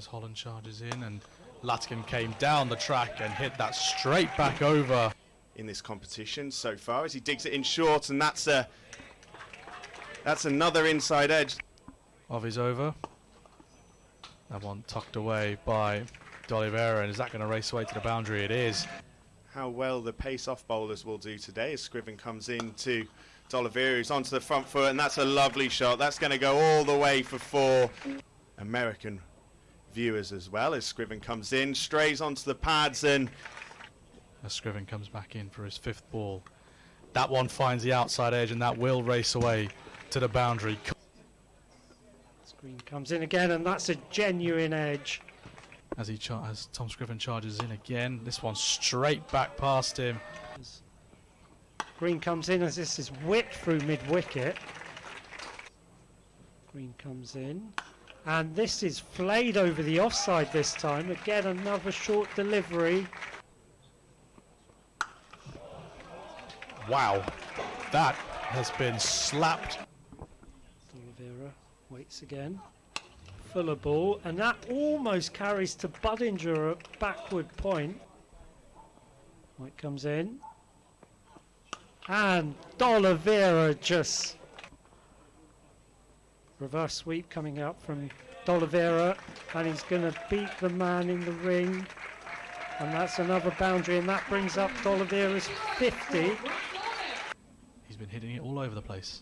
as Holland charges in, and Latkin came down the track and hit that straight back over. In this competition so far as he digs it in short, and that's another inside edge Of his over. That one tucked away by D'Oliveira, and is that going to race away to the boundary? It is. How well the pace-off bowlers will do today as Scriven comes in to D'Oliveira, who's onto the front foot, and that's a lovely shot. That's going to go all the way for 4. American viewers as well as Scriven comes in, strays onto the pads, and as Scriven comes back in for his 5th ball. That one finds the outside edge, and that will race away to the boundary. Screen comes in again, and that's a genuine edge. As Tom Scriven charges in again, this one straight back past him. Green comes in as this is whipped through mid-wicket. Green comes in, and this is flayed over the offside this time. Again, another short delivery. Wow, that has been slapped. D'Oliveira waits again. Fuller ball, and that almost carries to Budinger at backward point. White comes in, and D'Oliveira just reverse sweep coming up from D'Oliveira, and he's going to beat the man in the ring, and that's another boundary, and that brings up D'Oliveira's 50. He's been hitting it all over the place.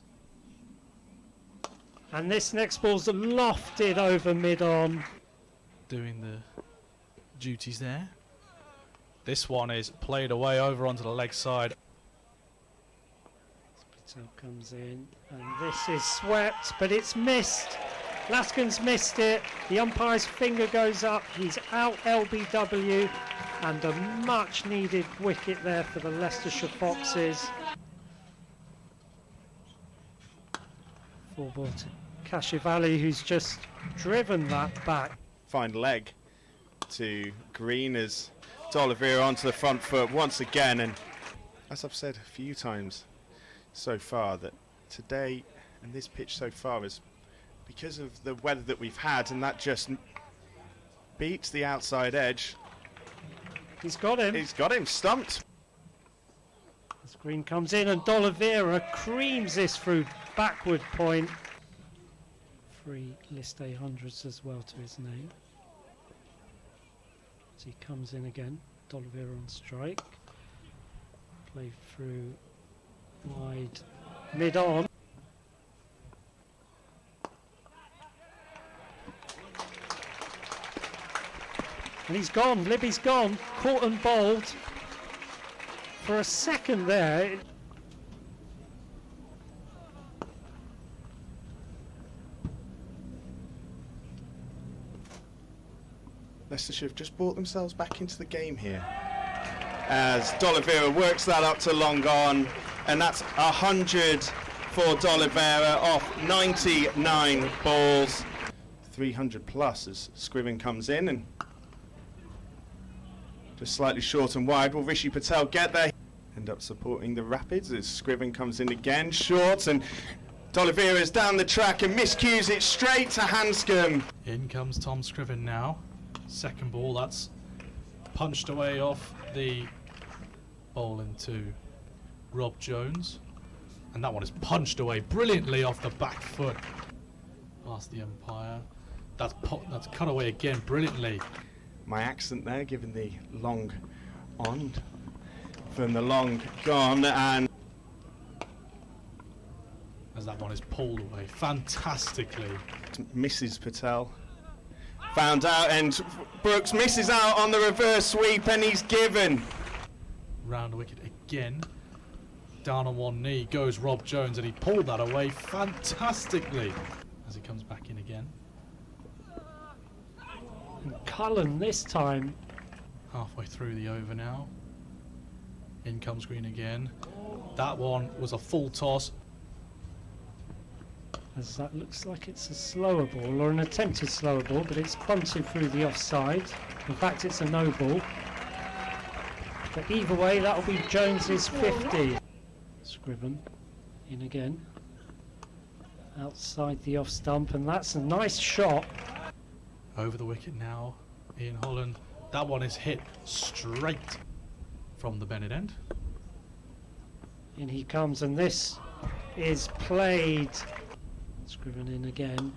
And this next ball's lofted over mid-on. Doing the duties there. This one is played away over onto the leg side. Patel comes in, and this is swept, but it's missed. Laskin's missed it. The umpire's finger goes up. He's out LBW, and a much-needed wicket there for the Leicestershire Foxes. 4 ball to Kashivali, who's just driven that back. fine leg to Green as D'Oliveira onto the front foot once again. And as I've said a few times so far, that today and this pitch so far is because of the weather that we've had, and that just beats the outside edge. He's got him. He's got him stumped. As Green comes in, and D'Oliveira creams this through backward point. 3 list A100s as well to his name. As he comes in again, D'Oliveira on strike. Play through wide mid-on. And he's gone, Libby's gone, caught and bowled. For a second there. Leicestershire have just brought themselves back into the game here, as D'Oliveira works that up to long on, and that's 100 for D'Oliveira off 99 balls. 300 plus as Scriven comes in, and just slightly short and wide. Will Rishi Patel get there? End up supporting the Rapids as Scriven comes in again, short, and D'Oliveira is down the track and miscues it straight to Hanscom. In comes Tom Scriven now. Second ball, that's punched away off the bowl into Rob Jones. And that one is punched away brilliantly off the back foot past the umpire. That's cut away again brilliantly. My accent there, given the long on from the long gone, and as that one is pulled away fantastically. Mrs. Patel found out, and Brooks misses out on the reverse sweep, and he's given. Round wicket again. Down on one knee goes Rob Jones, and he pulled that away fantastically as he comes back in again. And Cullen this time. Halfway through the over now. In comes Green again. That one was a full toss. As that looks like it's a slower ball, or an attempted slower ball, but it's punted through the offside. In fact, it's a no ball. But either way, that'll be Jones's 50. Scriven in again. Outside the off stump, and that's a nice shot. Over the wicket now, Ian Holland. That one is hit straight from the Bennett end. In he comes, and this is played. Scriven in again.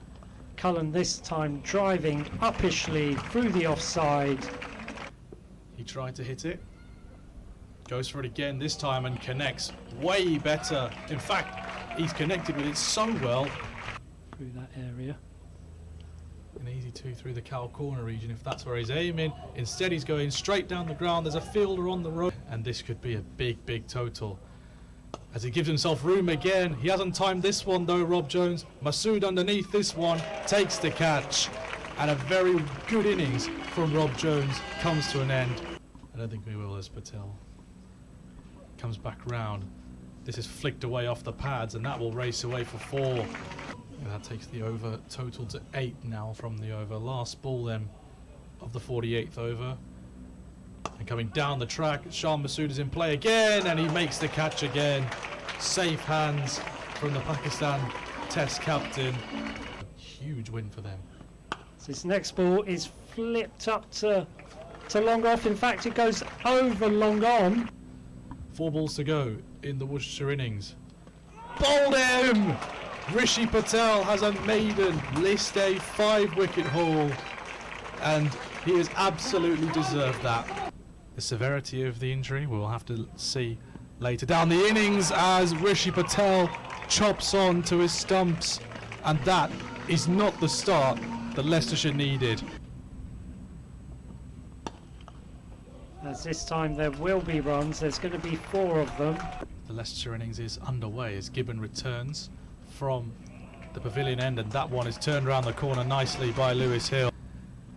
Cullen this time driving uppishly through the offside. He tried to hit it. Goes for it again this time and connects way better. In fact, he's connected with it so well. Through that area. An easy two through the cow corner region if that's where he's aiming. Instead he's going straight down the ground. There's a fielder on the road. And this could be a big, big total. As he gives himself room again. He hasn't timed this one though, Rob Jones. Masood underneath this one. Takes the catch. And a very good innings from Rob Jones comes to an end. I don't think we will as Patel comes back round. This is flicked away off the pads and that will race away for 4. And that takes the over total to 8 now from the over. Last ball then of the 48th over. And coming down the track, Shan Masood is in play again and he makes the catch again. Safe hands from the Pakistan Test captain. Huge win for them. So this next ball is flipped up to long off. In fact, it goes over long on. 4 balls to go in the Worcestershire innings. Bowled him! Rishi Patel has a maiden list a 5-wicket haul and he has absolutely deserved that. The severity of the injury we'll have to see later down the innings as Rishi Patel chops on to his stumps, and that is not the start that Leicestershire needed. As this time there will be runs, there's going to be 4 of them. The Leicestershire innings is underway as Gibbon returns from the pavilion end, and that one is turned around the corner nicely by Lewis Hill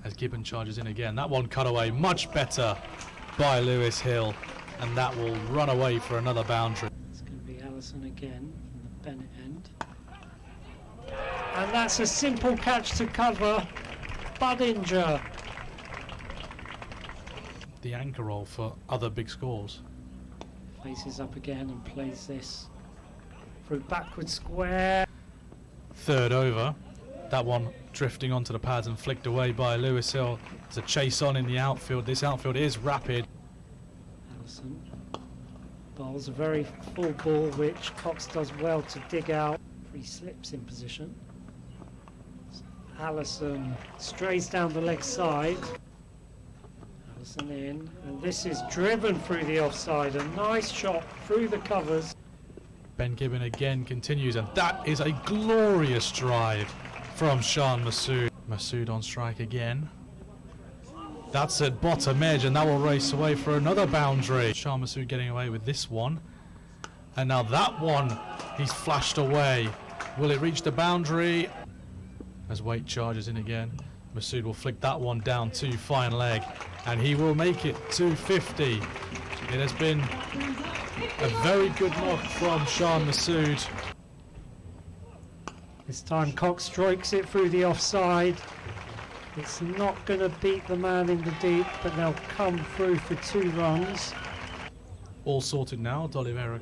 as Gibbon charges in again. That one cut away much better by Lewis Hill, and that will run away for another boundary. It's going to be Allison again from the Bennett end. And that's a simple catch to cover Budinger. The anchor role for other big scores. Faces up again and plays this through backward square. 3rd over. That one drifting onto the pads and flicked away by Lewis Hill. It's a chase on in the outfield. This outfield is rapid. Allison bowls a very full ball, which Cox does well to dig out. 3 slips in position. Allison strays down the leg side. Allison in, and this is driven through the offside. A nice shot through the covers. Ben Gibbon again continues, and that is a glorious drive from Shan Masood. Masood on strike again. That's at bottom edge, and that will race away for another boundary. Shan Masood getting away with this one. And now that one, he's flashed away. Will it reach the boundary? As Waite charges in again, Masood will flick that one down to fine leg, and he will make it 250. It has been a very good knock from Shan Masood. This time Cox strikes it through the offside. It's not going to beat the man in the deep, but they'll come through for 2 runs. All sorted now. D'Oliveira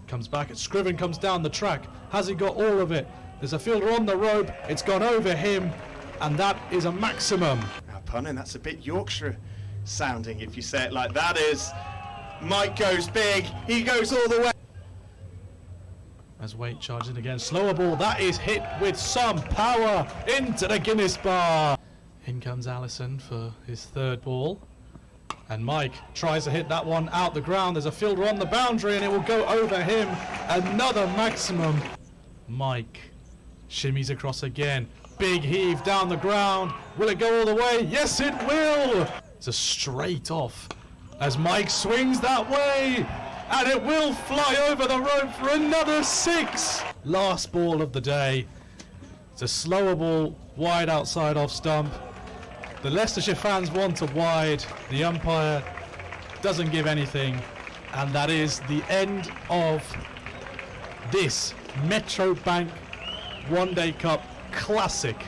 comes back. Scriven comes down the track. Has he got all of it? There's a fielder on the rope. It's gone over him, and that is a maximum. Now, punning, that's a bit Yorkshire sounding if you say it like that. Is Mike goes big, he goes all the way. As Waite charges in again, slower ball, that is hit with some power into the Guinness bar. In comes Allison for his 3rd ball. And Mike tries to hit that one out the ground. There's a fielder on the boundary and it will go over him. Another maximum. Mike shimmies across again. Big heave down the ground. Will it go all the way? Yes, it will. It's a straight off as Mike swings that way. And it will fly over the rope for another 6. Last ball of the day. It's a slower ball, wide outside off stump. The Leicestershire fans want a wide. The umpire doesn't give anything. And that is the end of this Metro Bank One Day Cup Classic.